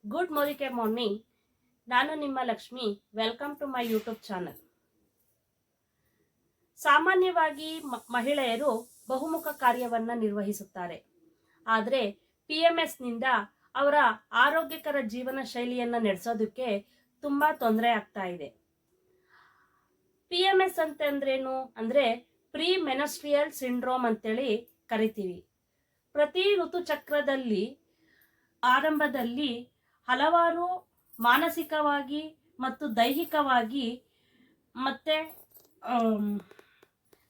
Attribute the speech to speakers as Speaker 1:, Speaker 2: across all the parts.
Speaker 1: Good morning. ನಾನು ನಿಮ್ಮ Lakshmi. Welcome to my YouTube channel. ಸಾಮಾನ್ಯವಾಗಿ ಮಹಿಳೆಯರು ಬಹುಮುಖ ಕಾರ್ಯವನ್ನು ನಿರ್ವಹಿಸುತ್ತಾರೆ. ಆದರೆ PMSನಿಂದ ಅವರ ಆರೋಗ್ಯಕರ ಜೀವನ ಶೈಲಿಯನ್ನು ನಡೆಸೋದಕ್ಕೆ ತುಂಬ ತೊಂದರೆ ಆಗ್ತಾ ಇದೆ. PMS ಅಂತಂದ್ರೇನು ಅಂದರೆ ಪ್ರೀ ಮೆನಸ್ಟ್ರಿಯಲ್ ಸಿಂಡ್ರೋಮ್ ಅಂತೇಳಿ ಕರಿತೀವಿ. ಪ್ರತಿ ಋತುಚಕ್ರದಲ್ಲಿ ಆರಂಭದಲ್ಲಿ ಹಲವಾರು ಮಾನಸಿಕವಾಗಿ ಮತ್ತು ದೈಹಿಕವಾಗಿ ಮತ್ತೆ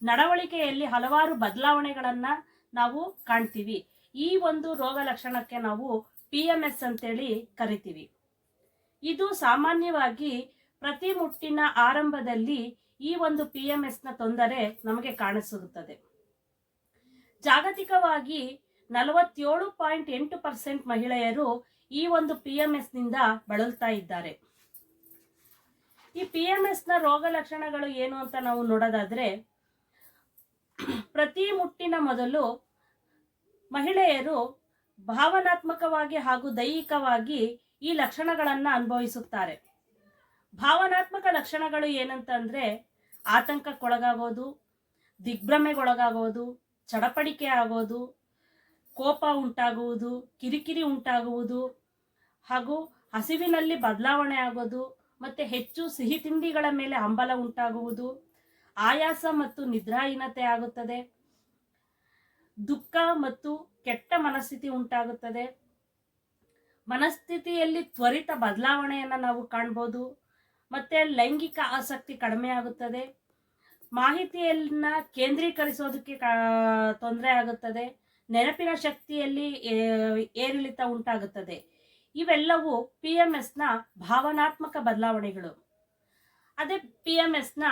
Speaker 1: ನಡವಳಿಕೆಯಲ್ಲಿ ಹಲವಾರು ಬದಲಾವಣೆಗಳನ್ನು ನಾವು ಕಾಣ್ತೀವಿ. ಈ ಒಂದು ರೋಗ ಲಕ್ಷಣಕ್ಕೆ ನಾವು PMS ಅಂತೇಳಿ ಕರಿತೀವಿ. ಇದು ಸಾಮಾನ್ಯವಾಗಿ ಪ್ರತಿ ಮುಟ್ಟಿನ ಆರಂಭದಲ್ಲಿ ಈ ಒಂದು PMSನ ತೊಂದರೆ ನಮಗೆ ಕಾಣಿಸುತ್ತದೆ. ಜಾಗತಿಕವಾಗಿ 47.8% ಮಹಿಳೆಯರು ಈ ಒಂದು PMSನಿಂದ ಬಳಲ್ತಾ ಇದ್ದಾರೆ. ಈ PMSನ ರೋಗ ಲಕ್ಷಣಗಳು ಏನು ಅಂತ ನಾವು ನೋಡೋದಾದ್ರೆ, ಪ್ರತಿ ಮುಟ್ಟಿನ ಮೊದಲು ಮಹಿಳೆಯರು ಭಾವನಾತ್ಮಕವಾಗಿ ಹಾಗೂ ದೈಹಿಕವಾಗಿ ಈ ಲಕ್ಷಣಗಳನ್ನು ಅನುಭವಿಸುತ್ತಾರೆ. ಭಾವನಾತ್ಮಕ ಲಕ್ಷಣಗಳು ಏನಂತಂದ್ರೆ ಆತಂಕಕ್ಕೊಳಗಾಗೋದು, ದಿಗ್ಭ್ರಮೆಗೊಳಗಾಗೋದು, ಚಡಪಡಿಕೆ ಆಗೋದು, ಕೋಪ ಉಂಟಾಗುವುದು, ಕಿರಿಕಿರಿ ಉಂಟಾಗುವುದು, ಹಾಗೂ ಹಸಿವಿನಲ್ಲಿ ಬದಲಾವಣೆ ಆಗೋದು, ಮತ್ತೆ ಹೆಚ್ಚು ಸಿಹಿ ತಿಂಡಿಗಳ ಮೇಲೆ ಹಂಬಲ ಉಂಟಾಗುವುದು, ಆಯಾಸ ಮತ್ತು ನಿದ್ರಾಹೀನತೆ ಆಗುತ್ತದೆ, ದುಃಖ ಮತ್ತು ಕೆಟ್ಟ ಮನಸ್ಥಿತಿ ಉಂಟಾಗುತ್ತದೆ, ಮನಸ್ಥಿತಿಯಲ್ಲಿ ತ್ವರಿತ ಬದಲಾವಣೆಯನ್ನು ನಾವು ಕಾಣ್ಬೋದು, ಮತ್ತೆ ಲೈಂಗಿಕ ಆಸಕ್ತಿ ಕಡಿಮೆ ಆಗುತ್ತದೆ, ಮಾಹಿತಿಯನ್ನ ಕೇಂದ್ರೀಕರಿಸೋದಕ್ಕೆ ತೊಂದರೆ ಆಗುತ್ತದೆ, ನೆನಪಿನ ಶಕ್ತಿಯಲ್ಲಿ ಏರಿಳಿತ ಉಂಟಾಗುತ್ತದೆ. ಇವೆಲ್ಲವೂ PMSನ ಭಾವನಾತ್ಮಕ ಬದಲಾವಣೆಗಳು. ಅದೇ PMSನ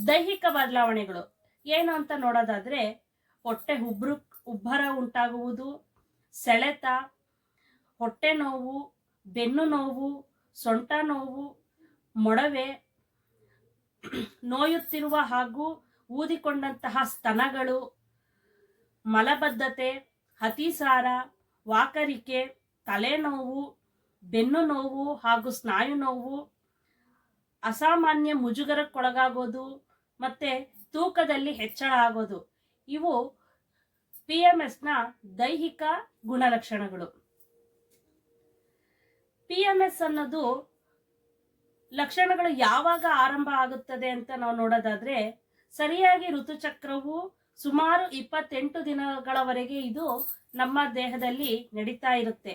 Speaker 1: ದೈಹಿಕ ಬದಲಾವಣೆಗಳು ಏನು ಅಂತ ನೋಡೋದಾದ್ರೆ, ಹೊಟ್ಟೆ ಉಬ್ಬರ ಉಂಟಾಗುವುದು, ಸೆಳೆತ, ಹೊಟ್ಟೆ ನೋವು, ಬೆನ್ನು ನೋವು, ಸೊಂಟ ನೋವು, ಮೊಡವೆ, ನೋಯುತ್ತಿರುವ ಹಾಗೂ ಊದಿಕೊಂಡಂತಹ ಸ್ತನಗಳು, ಮಲಬದ್ಧತೆ, ಅತಿಸಾರ, ವಾಕರಿಕೆ, ತಲೆನೋವು, ಬೆನ್ನು ನೋವು ಹಾಗೂ ಸ್ನಾಯು ನೋವು, ಅಸಾಮಾನ್ಯ ಮುಜುಗರಕ್ಕೊಳಗಾಗೋದು, ಮತ್ತೆ ತೂಕದಲ್ಲಿ ಹೆಚ್ಚಳ ಆಗೋದು, ಇವು PMSನ ದೈಹಿಕ ಗುಣಲಕ್ಷಣಗಳು. PMS ಅನ್ನೋದು ಲಕ್ಷಣಗಳು ಯಾವಾಗ ಆರಂಭ ಆಗುತ್ತದೆ ಅಂತ ನಾವು ನೋಡೋದಾದ್ರೆ, ಸರಿಯಾಗಿ ಋತುಚಕ್ರವು ಸುಮಾರು 28 ದಿನಗಳವರೆಗೆ ಇದು ನಮ್ಮ ದೇಹದಲ್ಲಿ ನಡೀತಾ ಇರುತ್ತೆ.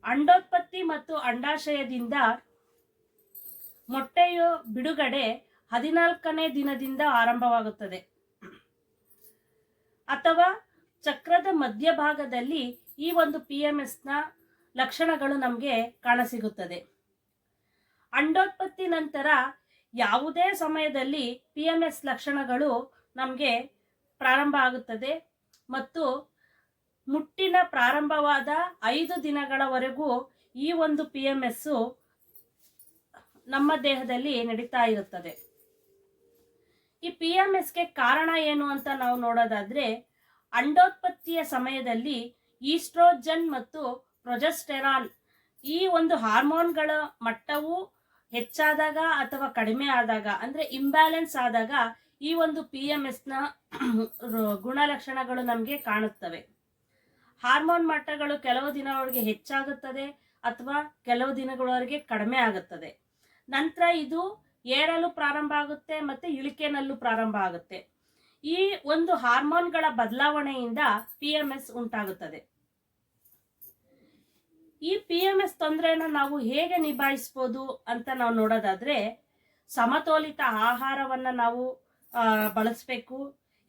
Speaker 1: ಅಂಡೋತ್ಪತ್ತಿ ಮತ್ತು ಅಂಡಾಶಯದಿಂದ ಮೊಟ್ಟೆಯ ಬಿಡುಗಡೆ 14ನೇ ದಿನದಿಂದ ಆರಂಭವಾಗುತ್ತದೆ, ಅಥವಾ ಚಕ್ರದ ಮಧ್ಯಭಾಗದಲ್ಲಿ ಈ ಒಂದು PMSನ ಲಕ್ಷಣಗಳು ನಮಗೆ ಕಾಣಸಿಗುತ್ತದೆ. ಅಂಡೋತ್ಪತ್ತಿ ನಂತರ ಯಾವುದೇ ಸಮಯದಲ್ಲಿ PMS ಲಕ್ಷಣಗಳು ನಮಗೆ ಪ್ರಾರಂಭ ಆಗುತ್ತದೆ ಮತ್ತು ಮುಟ್ಟಿನ ಪ್ರಾರಂಭವಾದ 5 ದಿನಗಳವರೆಗೂ ಈ ಒಂದು PMS ನಮ್ಮ ದೇಹದಲ್ಲಿ ನಡೀತಾ ಇರುತ್ತದೆ. ಈ PMSಗೆ ಕಾರಣ ಏನು ಅಂತ ನಾವು ನೋಡೋದಾದ್ರೆ, ಅಂಡೋತ್ಪತ್ತಿಯ ಸಮಯದಲ್ಲಿ ಈಸ್ಟ್ರೋಜನ್ ಮತ್ತು ಪ್ರೊಜೆಸ್ಟೆರಾನ್ ಈ ಒಂದು ಹಾರ್ಮೋನ್ಗಳ ಮಟ್ಟವು ಹೆಚ್ಚಾದಾಗ ಅಥವಾ ಕಡಿಮೆ ಆದಾಗ, ಅಂದ್ರೆ ಇಂಬ್ಯಾಲೆನ್ಸ್ ಆದಾಗ ಈ ಒಂದು PMSನ ಗುಣಲಕ್ಷಣಗಳು ನಮಗೆ ಕಾಣುತ್ತವೆ. ಹಾರ್ಮೋನ್ ಮಟ್ಟಗಳು ಕೆಲವು ದಿನಗಳವರೆಗೆ ಹೆಚ್ಚಾಗುತ್ತದೆ ಅಥವಾ ಕೆಲವು ದಿನಗಳವರೆಗೆ ಕಡಿಮೆ ಆಗುತ್ತದೆ. ನಂತರ ಇದು ಏರಲು ಪ್ರಾರಂಭ ಆಗುತ್ತೆ ಮತ್ತೆ ಇಳಿಕೆನಲ್ಲೂ ಪ್ರಾರಂಭ ಆಗುತ್ತೆ. ಈ ಒಂದು ಹಾರ್ಮೋನ್ಗಳ ಬದಲಾವಣೆಯಿಂದ PMS ಉಂಟಾಗುತ್ತದೆ. ಈ PMS ತೊಂದರೆಯನ್ನು ನಾವು ಹೇಗೆ ನಿಭಾಯಿಸಬಹುದು ಅಂತ ನಾವು ನೋಡೋದಾದ್ರೆ, ಸಮತೋಲಿತ ಆಹಾರವನ್ನು ನಾವು ಬಳಸಬೇಕು,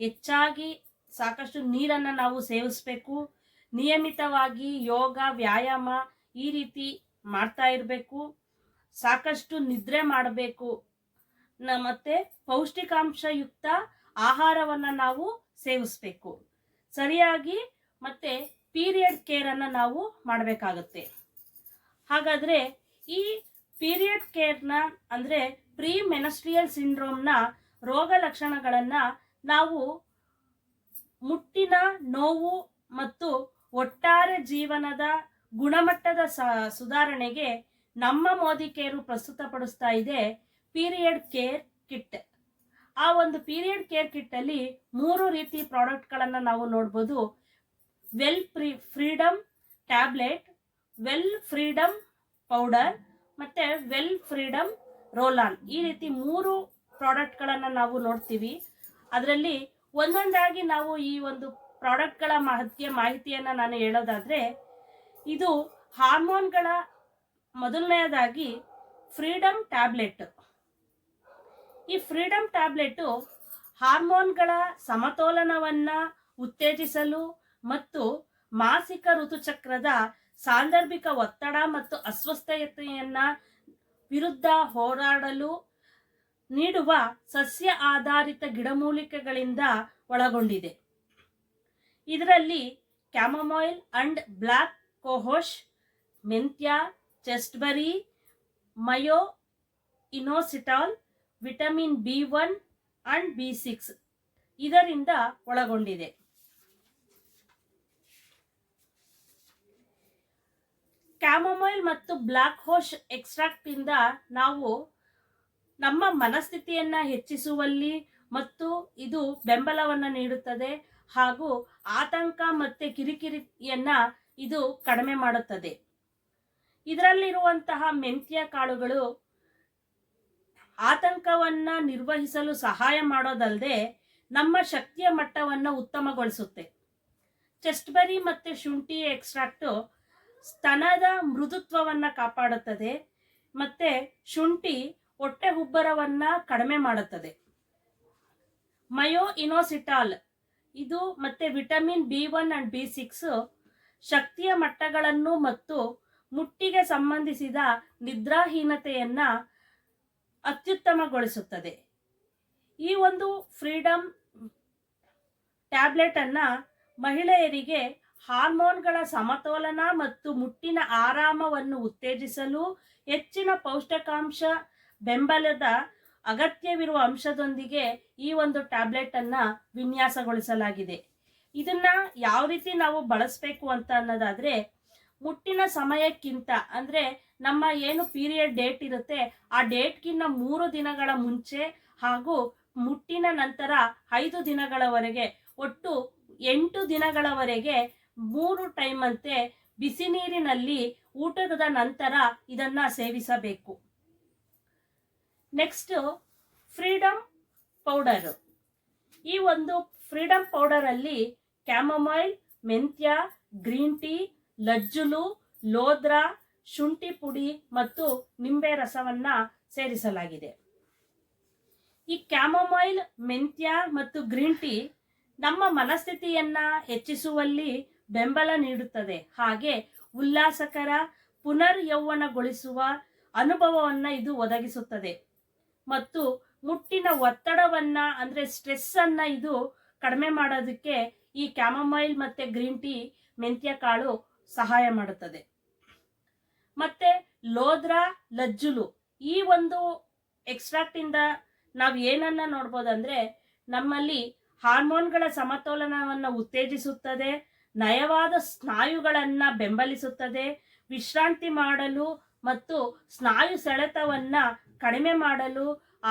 Speaker 1: ಹೆಚ್ಚಾಗಿ ಸಾಕಷ್ಟು ನೀರನ್ನು ನಾವು ಸೇವಿಸಬೇಕು, ನಿಯಮಿತವಾಗಿ ಯೋಗ, ವ್ಯಾಯಾಮ ಈ ರೀತಿ ಮಾಡ್ತಾ ಇರಬೇಕು, ಸಾಕಷ್ಟು ನಿದ್ರೆ ಮಾಡಬೇಕು, ಮತ್ತೆ ಪೌಷ್ಟಿಕಾಂಶಯುಕ್ತ ಆಹಾರವನ್ನು ನಾವು ಸೇವಿಸಬೇಕು, ಸರಿಯಾಗಿ ಮತ್ತೆ ಪೀರಿಯಡ್ ಕೇರನ್ನು ನಾವು ಮಾಡಬೇಕಾಗುತ್ತೆ. ಹಾಗಾದರೆ ಈ ಪೀರಿಯಡ್ ಕೇರ್ನ ಅಂದರೆ ಪ್ರೀ ಮೆನಸ್ಟ್ರಿಯಲ್ ಸಿಂಡ್ರೋಮ್ನ ರೋಗ ಲಕ್ಷಣಗಳನ್ನು ನಾವು ಮುಟ್ಟಿನ ನೋವು ಮತ್ತು ಒಟ್ಟಾರೆ ಜೀವನದ ಗುಣಮಟ್ಟದ ಸುಧಾರಣೆಗೆ ನಮ್ಮ ಮೋದಿ ಕೇರು ಪ್ರಸ್ತುತಪಡಿಸ್ತಾ ಇದೆ ಪೀರಿಯಡ್ ಕೇರ್ ಕಿಟ್. ಆ ಒಂದು ಪೀರಿಯಡ್ ಕೇರ್ ಕಿಟ್ ಅಲ್ಲಿ 3 ರೀತಿ ಪ್ರಾಡಕ್ಟ್ಗಳನ್ನು ನಾವು ನೋಡ್ಬೋದು. Well freedom tablet, well freedom powder ಮತ್ತೆ ವೆಲ್ ಫ್ರೀಡಮ್ ರೋಲ್ ಆನ್. ಈ ರೀತಿ 3 ಪ್ರಾಡಕ್ಟ್ಗಳನ್ನು ನಾವು ನೋಡ್ತೀವಿ. ಅದರಲ್ಲಿ ಒಂದೊಂದಾಗಿ ನಾವು ಈ ಒಂದು ಪ್ರಾಡಕ್ಟ್ಗಳ ಮಾಹಿತಿಯನ್ನು ನಾನು ಹೇಳೋದಾದ್ರೆ, ಇದು ಹಾರ್ಮೋನ್ಗಳ ಮೊದಲನೆಯದಾಗಿ ಫ್ರೀಡಮ್ ಟ್ಯಾಬ್ಲೆಟ್. ಈ ಫ್ರೀಡಮ್ ಟ್ಯಾಬ್ಲೆಟ್ ಹಾರ್ಮೋನ್ಗಳ ಸಮತೋಲನವನ್ನ ಉತ್ತೇಜಿಸಲು ಮತ್ತು ಮಾಸಿಕ ಋತುಚಕ್ರದ ಸಾಂದರ್ಭಿಕ ಒತ್ತಡ ಮತ್ತು ಅಸ್ವಸ್ಥತೆಯನ್ನ ವಿರುದ್ಧ ಹೋರಾಡಲು ನೀಡುವ ಸಸ್ಯ ಆಧಾರಿತ ಗಿಡಮೂಲಿಕೆಗಳಿಂದ ಒಳಗೊಂಡಿದೆ. ಇದರಲ್ಲಿ ಕ್ಯಾಮೊಮೈಲ್ ಅಂಡ್ ಬ್ಲ್ಯಾಕ್ ಕೋಹೋಶ್, ಮೆಂತ್ಯ, ಚೆಸ್ಟ್ಬೆರಿ, ಮಯೋ ಇನೋಸಿಟಾಲ್, ವಿಟಮಿನ್ B1 ಅಂಡ್ B6 ಇದರಿಂದ ಒಳಗೊಂಡಿದೆ. ಕ್ಯಾಮೊಮೈಲ್ ಮತ್ತು ಬ್ಲ್ಯಾಕ್ ಹೋಶ್ ಎಕ್ಸ್ಟ್ರಾಕ್ಟ್ ಇಂದ ನಾವು ನಮ್ಮ ಮನಸ್ಥಿತಿಯನ್ನ ಹೆಚ್ಚಿಸುವಲ್ಲಿ ಮತ್ತು ಇದು ಬೆಂಬಲವನ್ನ ನೀಡುತ್ತದೆ ಹಾಗೂ ಆತಂಕ ಮತ್ತೆ ಕಿರಿಕಿರಿಯನ್ನ ಇದು ಕಡಿಮೆ ಮಾಡುತ್ತದೆ. ಇದರಲ್ಲಿರುವಂತಹ ಮೆಂತ್ಯ ಕಾಳುಗಳು ಆತಂಕವನ್ನ ನಿರ್ವಹಿಸಲು ಸಹಾಯ ಮಾಡೋದಲ್ಲದೆ ನಮ್ಮ ಶಕ್ತಿಯ ಮಟ್ಟವನ್ನು ಉತ್ತಮಗೊಳಿಸುತ್ತೆ. ಚೆಸ್ಟ್ಬೆರಿ ಮತ್ತೆ ಶುಂಠಿ ಎಕ್ಸ್ಟ್ರಾಕ್ಟ್ ಸ್ತನದ ಮೃದುತ್ವವನ್ನ ಕಾಪಾಡುತ್ತದೆ ಮತ್ತೆ ಶುಂಠಿ ಹೊಟ್ಟೆ ಉಬ್ಬರವನ್ನ ಕಡಿಮೆ ಮಾಡುತ್ತದೆ. ಮಯೋ ಇನೋಸಿಟಾಲ್ ಇದು ಮತ್ತೆ ವಿಟಮಿನ್ B1 ಅಂಡ್ B6 ಶಕ್ತಿಯ ಮಟ್ಟಗಳನ್ನು ಮತ್ತು ಮುಟ್ಟಿಗೆ ಸಂಬಂಧಿಸಿದ ನಿದ್ರಾಹೀನತೆಯನ್ನ ಅತ್ಯುತ್ತಮಗೊಳಿಸುತ್ತದೆ. ಈ ಒಂದು ಫ್ರೀಡಮ್ ಟ್ಯಾಬ್ಲೆಟ್ ಅನ್ನ ಮಹಿಳೆಯರಿಗೆ ಹಾರ್ಮೋನ್ಗಳ ಸಮತೋಲನ ಮತ್ತು ಮುಟ್ಟಿನ ಆರಾಮವನ್ನು ಉತ್ತೇಜಿಸಲು ಹೆಚ್ಚಿನ ಪೌಷ್ಟಿಕಾಂಶ ಬೆಂಬಲದ ಅಗತ್ಯವಿರುವ ಅಂಶದೊಂದಿಗೆ ಈ ಒಂದು ಟ್ಯಾಬ್ಲೆಟ್ ಅನ್ನ ವಿನ್ಯಾಸಗೊಳಿಸಲಾಗಿದೆ. ಇದನ್ನ ಯಾವ ರೀತಿ ನಾವು ಬಳಸಬೇಕು ಅಂತ ಅನ್ನೋದಾದ್ರೆ, ಮುಟ್ಟಿನ ಸಮಯಕ್ಕಿಂತ ಅಂದ್ರೆ ನಮ್ಮ ಏನು ಪೀರಿಯಡ್ ಡೇಟ್ ಇರುತ್ತೆ ಆ ಡೇಟ್ಗಿಂತ 3 ದಿನಗಳ ಮುಂಚೆ ಹಾಗೂ ಮುಟ್ಟಿನ ನಂತರ 5 ದಿನಗಳವರೆಗೆ ಒಟ್ಟು 8 ದಿನಗಳವರೆಗೆ 3 ಟೈಮ್ ಅಂತೆ ಬಿಸಿ ನೀರಿನಲ್ಲಿ ಊಟದ ನಂತರ ಇದನ್ನ ಸೇವಿಸಬೇಕು. Next freedom powder. ಈ ಒಂದು ಫ್ರೀಡಮ್ ಪೌಡರ್ ಅಲ್ಲಿ ಕ್ಯಾಮೊಮೈಲ್, ಮೆಂತ್ಯ, ಗ್ರೀನ್ ಟೀ, ಲಜ್ಜುಲು, ಲೋದ್ರಾ, ಶುಂಠಿ ಪುಡಿ ಮತ್ತು ನಿಂಬೆ ರಸವನ್ನ ಸೇರಿಸಲಾಗಿದೆ. ಈ ಕ್ಯಾಮೊಮೈಲ್, ಮೆಂತ್ಯ ಮತ್ತು ಗ್ರೀನ್ ಟೀ ನಮ್ಮ ಮನಸ್ಥಿತಿಯನ್ನ ಹೆಚ್ಚಿಸುವಲ್ಲಿ ಬೆಂಬಲ ನೀಡುತ್ತದೆ. ಹಾಗೆ ಉಲ್ಲಾಸಕರ ಪುನರ್ ಯೌವನಗೊಳಿಸುವ ಅನುಭವವನ್ನ ಇದು ಒದಗಿಸುತ್ತದೆ ಮತ್ತು ಮುಟ್ಟಿನ ಒತ್ತಡವನ್ನ ಅಂದ್ರೆ ಸ್ಟ್ರೆಸ್ ಅನ್ನ ಇದು ಕಡಿಮೆ ಮಾಡೋದಕ್ಕೆ ಈ ಕ್ಯಾಮೊಮೈಲ್ ಮತ್ತೆ ಗ್ರೀನ್ ಟೀ, ಮೆಂತ್ಯ ಕಾಳು ಸಹಾಯ ಮಾಡುತ್ತದೆ. ಮತ್ತೆ ಲೋದ್ರಾ, ಲಜ್ಜುಲು ಈ ಒಂದು ಎಕ್ಸ್ಟ್ರಾಕ್ಟ್ ಇಂದ ನಾವು ಏನನ್ನ ನೋಡ್ಬೋದಂದ್ರೆ, ನಮ್ಮಲ್ಲಿ ಹಾರ್ಮೋನ್ಗಳ ಸಮತೋಲನವನ್ನು ಉತ್ತೇಜಿಸುತ್ತದೆ, ನಯವಾದ ಸ್ನಾಯುಗಳನ್ನ ಬೆಂಬಲಿಸುತ್ತದೆ, ವಿಶ್ರಾಂತಿ ಮಾಡಲು ಮತ್ತು ಸ್ನಾಯು ಸೆಳೆತವನ್ನ ಕಡಿಮೆ ಮಾಡಲು,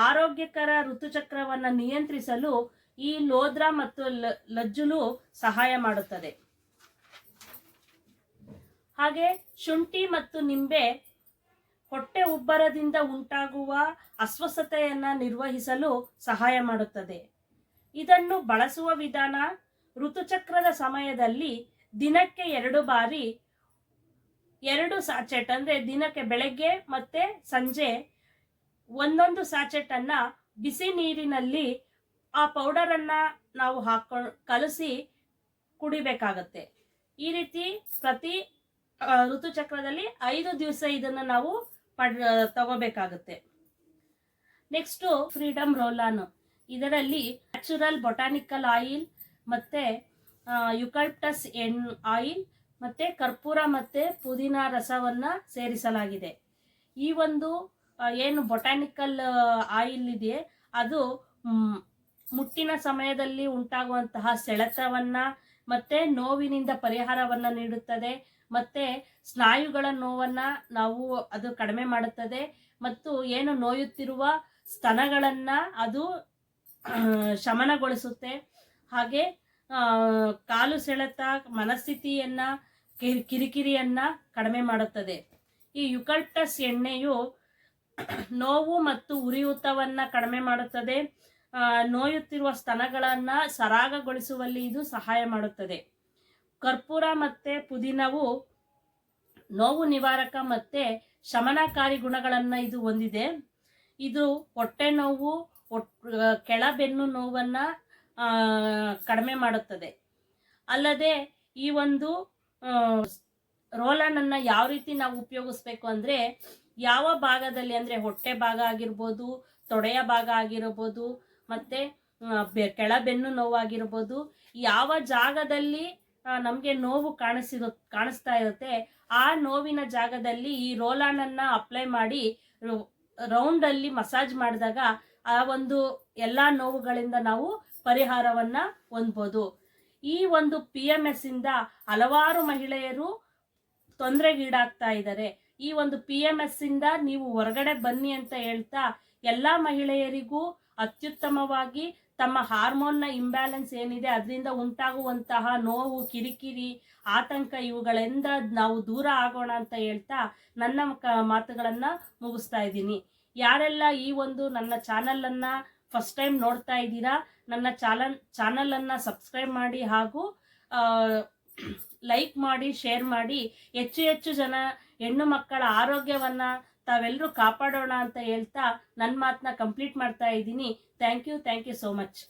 Speaker 1: ಆರೋಗ್ಯಕರ ಋತುಚಕ್ರವನ್ನ ನಿಯಂತ್ರಿಸಲು ಈ ಲೋದ್ರಾ ಮತ್ತು ಲಜ್ಜುಲು ಸಹಾಯ ಮಾಡುತ್ತದೆ. ಹಾಗೆ ಶುಂಠಿ ಮತ್ತು ನಿಂಬೆ ಹೊಟ್ಟೆ ಉಬ್ಬರದಿಂದ ಉಂಟಾಗುವ ಅಸ್ವಸ್ಥತೆಯನ್ನ ನಿರ್ವಹಿಸಲು ಸಹಾಯ ಮಾಡುತ್ತದೆ. ಇದನ್ನು ಬಳಸುವ ವಿಧಾನ, ಋತುಚಕ್ರದ ಸಮಯದಲ್ಲಿ ದಿನಕ್ಕೆ 2 ಬಾರಿ 2 ಸ್ಯಾಚೆಟ್ ಅಂದ್ರೆ ದಿನಕ್ಕೆ ಬೆಳಗ್ಗೆ ಮತ್ತೆ ಸಂಜೆ 1 ಸ್ಯಾಚೆಟ್ ಅನ್ನ ಬಿಸಿ ನೀರಿನಲ್ಲಿ ಆ ಪೌಡರ್ ಅನ್ನ ನಾವು ಕಲಸಿ ಕುಡಿಬೇಕಾಗತ್ತೆ. ಈ ರೀತಿ ಪ್ರತಿ ಋತುಚಕ್ರದಲ್ಲಿ 5 ದಿವಸ ಇದನ್ನ ನಾವು ತಗೋಬೇಕಾಗುತ್ತೆ. Next freedom roll on. ಇದರಲ್ಲಿ ನ್ಯಾಚುರಲ್ ಬೊಟಾನಿಕಲ್ ಆಯಿಲ್ ಮತ್ತೆ ಯುಕಲಿಪ್ಟಸ್ ಆಯಿಲ್ ಮತ್ತೆ ಕರ್ಪೂರ ಮತ್ತೆ ಪುದೀನ ರಸವನ್ನ ಸೇರಿಸಲಾಗಿದೆ. ಈ ಒಂದು ಏನು ಬೊಟಾನಿಕಲ್ ಆಯಿಲ್ ಇದೆ ಅದು ಮುಟ್ಟಿನ ಸಮಯದಲ್ಲಿ ಉಂಟಾಗುವಂತಹ ಸೆಳೆತವನ್ನ ಮತ್ತೆ ನೋವಿನಿಂದ ಪರಿಹಾರವನ್ನ ನೀಡುತ್ತದೆ ಮತ್ತು ಸ್ನಾಯುಗಳ ನೋವನ್ನು ಅದು ಕಡಿಮೆ ಮಾಡುತ್ತದೆ. ಮತ್ತು ಏನು ನೋಯುತ್ತಿರುವ ಸ್ತನಗಳನ್ನು ಅದು ಶಮನಗೊಳಿಸುತ್ತೆ. ಹಾಗೆ ಕಾಲು ಸೆಳೆತ, ಮನಸ್ಥಿತಿಯನ್ನು, ಕಿರಿಕಿರಿಯನ್ನು ಕಡಿಮೆ ಮಾಡುತ್ತದೆ. ಈ ಯುಕಲಿಪ್ಟಸ್ ಎಣ್ಣೆಯು ನೋವು ಮತ್ತು ಉರಿಯೂತವನ್ನು ಕಡಿಮೆ ಮಾಡುತ್ತದೆ. ನೋಯುತ್ತಿರುವ ಸ್ತನಗಳನ್ನು ಸರಾಗಗೊಳಿಸುವಲ್ಲಿ ಇದು ಸಹಾಯ ಮಾಡುತ್ತದೆ. ಕರ್ಪೂರ ಮತ್ತು ಪುದೀನವು ನೋವು ನಿವಾರಕ ಮತ್ತು ಶಮನಕಾರಿ ಗುಣಗಳನ್ನು ಇದು ಹೊಂದಿದೆ. ಇದು ಹೊಟ್ಟೆ ನೋವು, ಕೆಳಬೆನ್ನು ನೋವನ್ನು ಕಡಿಮೆ ಮಾಡುತ್ತದೆ. ಅಲ್ಲದೆ ಈ ಒಂದು ರೋಲನನ್ನು ಯಾವ ರೀತಿ ನಾವು ಉಪಯೋಗಿಸ್ಬೇಕು ಅಂದರೆ, ಯಾವ ಭಾಗದಲ್ಲಿ ಅಂದರೆ ಹೊಟ್ಟೆ ಭಾಗ ಆಗಿರ್ಬೋದು, ತೊಡೆಯ ಭಾಗ ಆಗಿರ್ಬೋದು, ಮತ್ತು ಕೆಳಬೆನ್ನು ನೋವಾಗಿರ್ಬೋದು, ಯಾವ ಜಾಗದಲ್ಲಿ ನಮಗೆ ನೋವು ಕಾಣಿಸ್ತಾ ಇರುತ್ತೆ ಆ ನೋವಿನ ಜಾಗದಲ್ಲಿ ಈ ರೋಲನನ್ನು ಅಪ್ಲೈ ಮಾಡಿ ರೌಂಡಲ್ಲಿ ಮಸಾಜ್ ಮಾಡಿದಾಗ ಆ ಒಂದು ಎಲ್ಲ ನೋವುಗಳಿಂದ ನಾವು ಪರಿಹಾರವನ್ನು ಹೊಂದ್ಬೋದು. ಈ ಒಂದು PMS ಇಂದ ಹಲವಾರು ಮಹಿಳೆಯರು ತೊಂದರೆಗೀಡಾಗ್ತಾ ಇದ್ದಾರೆ. ಈ ಒಂದು PMS ಇಂದ ನೀವು ಹೊರಗಡೆ ಬನ್ನಿ ಅಂತ ಹೇಳ್ತಾ ಎಲ್ಲ ಮಹಿಳೆಯರಿಗೂ ಅತ್ಯುತ್ತಮವಾಗಿ ತಮ್ಮ ಹಾರ್ಮೋನ್ನ ಇಂಬ್ಯಾಲೆನ್ಸ್ ಏನಿದೆ ಅದರಿಂದ ಉಂಟಾಗುವಂತಹ ನೋವು, ಕಿರಿಕಿರಿ, ಆತಂಕ ಇವುಗಳಿಂದ ನಾವು ದೂರ ಆಗೋಣ ಅಂತ ಹೇಳ್ತಾ ನನ್ನ ಮಾತುಗಳನ್ನು ಮುಗಿಸ್ತಾ ಇದ್ದೀನಿ. ಯಾರೆಲ್ಲ ಈ ಒಂದು ನನ್ನ ಚಾನಲನ್ನು ಫಸ್ಟ್ ಟೈಮ್ ನೋಡ್ತಾ ಇದ್ದೀರಾ, ನನ್ನ ಚಾನಲನ್ನು ಸಬ್ಸ್ಕ್ರೈಬ್ ಮಾಡಿ ಹಾಗೂ ಲೈಕ್ ಮಾಡಿ, ಶೇರ್ ಮಾಡಿ. ಹೆಚ್ಚು ಹೆಚ್ಚು ಜನ ಹೆಣ್ಣು ಮಕ್ಕಳ ಆರೋಗ್ಯವನ್ನು ತಾವೆಲ್ಲರೂ ಕಾಪಾಡೋಣ ಅಂತ ಹೇಳ್ತಾ ನನ್ನ ಮಾತನ್ನ ಕಂಪ್ಲೀಟ್ ಮಾಡ್ತಾ ಇದ್ದೀನಿ. Thank you so much.